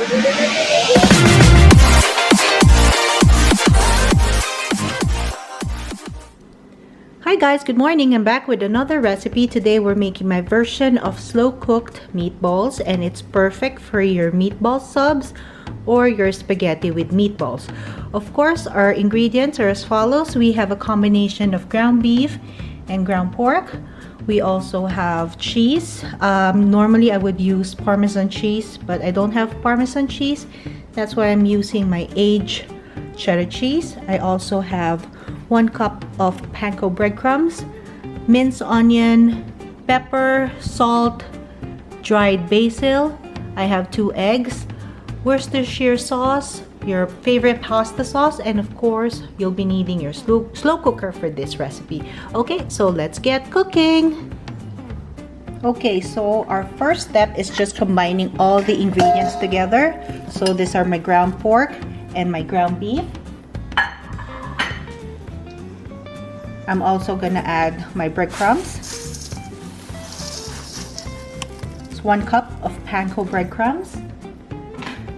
Hi guys, good morning. I'm back with another recipe. Today we're making my version of slow cooked meatballs, and it's perfect for your meatball subs or your spaghetti with meatballs. Of course, our ingredients are as follows. We have a combination of ground beef and ground pork. We also have cheese. Normally I would use Parmesan cheese, but I don't have Parmesan cheese. That's why I'm using my aged cheddar cheese. I also have 1 cup of panko breadcrumbs, minced onion, pepper, salt, dried basil. I have 2 eggs, Worcestershire sauce, your favorite pasta sauce, and of course, you'll be needing your slow cooker for this recipe. Okay, so let's get cooking. Okay, so our first step is just combining all the ingredients together. So these are my ground pork and my ground beef. I'm also gonna add my breadcrumbs. It's 1 cup of panko breadcrumbs.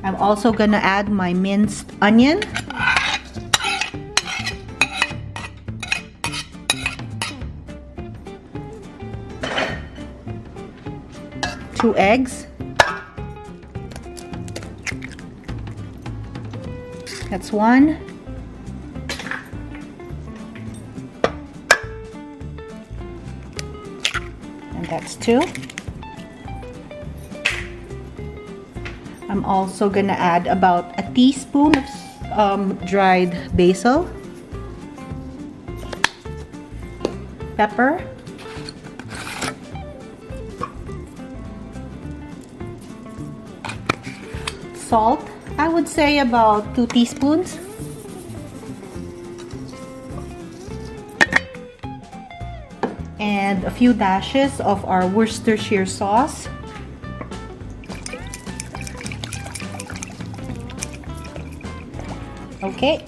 I'm also gonna add my minced onion. Two eggs. That's 1. That's 2. I'm also gonna add about a teaspoon of dried basil, pepper, salt. I would say about 2 teaspoons. And a few dashes of our Worcestershire sauce. Okay,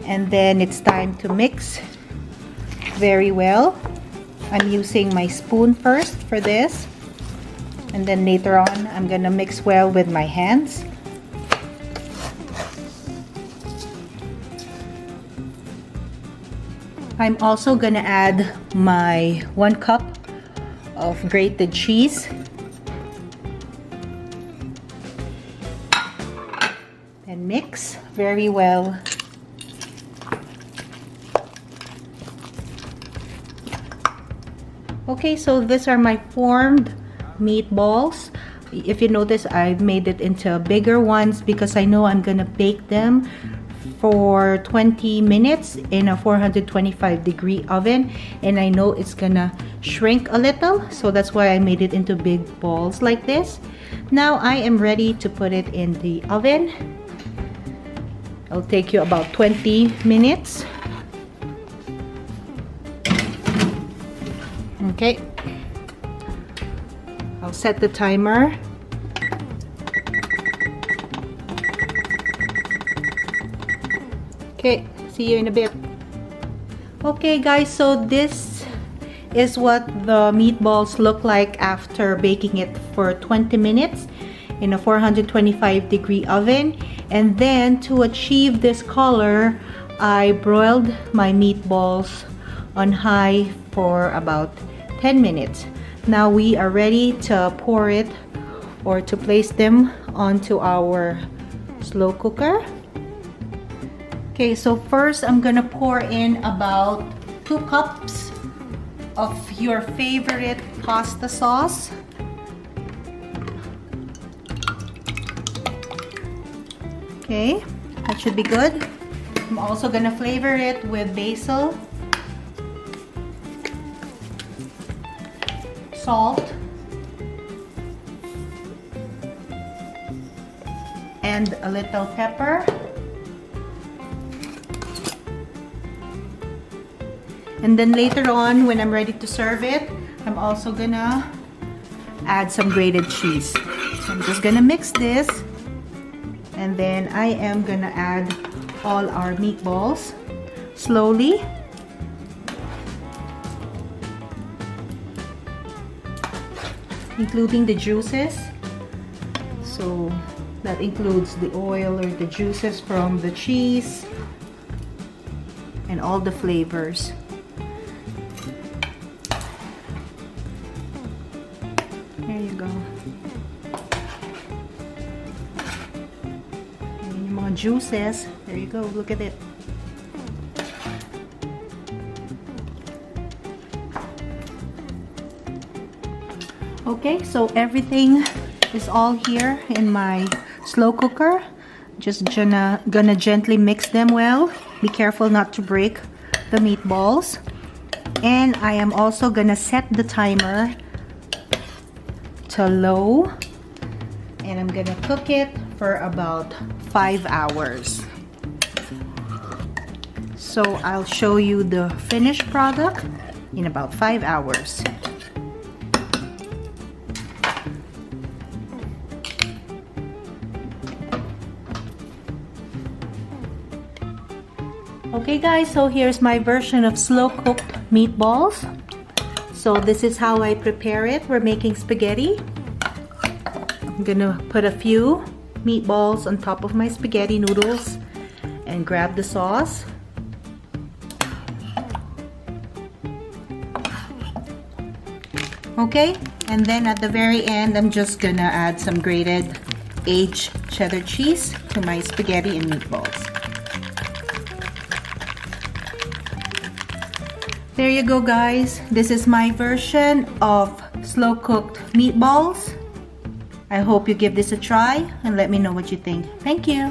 and then it's time to mix very well. I'm using my spoon first for this, and then later on I'm gonna mix well with my hands. I'm also gonna add my 1 cup of grated cheese and mix very well. Okay, so these are my formed meatballs. If you notice, I've made it into bigger ones because I know I'm gonna bake them for 20 minutes in a 425-degree oven, and I know it's gonna shrink a little, so that's why I made it into big balls like this. Now I am ready to put it in the oven. It'll take you about 20 minutes. Okay, I'll set the timer. Okay, see you in a bit. Okay guys, so this is what the meatballs look like after baking it for 20 minutes in a 425-degree oven. And then to achieve this color, I broiled my meatballs on high for about 10 minutes. Now we are ready to pour it or to place them onto our slow cooker. Okay, so first I'm gonna pour in about 2 cups of your favorite pasta sauce. Okay, that should be good. I'm also gonna flavor it with basil, salt, and a little pepper. And then later on, when I'm ready to serve it, I'm also gonna add some grated cheese. So I'm just gonna mix this, and then I am gonna add all our meatballs slowly. Including the juices. So That includes the oil or the juices from the cheese and all the flavors. There you go. And yung mga juices, there you go, look at it. Okay, so everything is all here in my slow cooker. Just gonna gently mix them well. Be careful not to break the meatballs. And I am also gonna set the timer to low. And I'm gonna cook it for about 5 hours. So I'll show you the finished product in about 5 hours. Okay guys, so here's my version of slow cooked meatballs. So this is how I prepare it. We're making spaghetti. I'm gonna put a few meatballs on top of my spaghetti noodles and grab the sauce. Okay, and then at the very end, I'm just gonna add some grated aged cheddar cheese to my spaghetti and meatballs. There you go guys, this is my version of slow cooked meatballs. I hope you give this a try and let me know what you think. Thank you.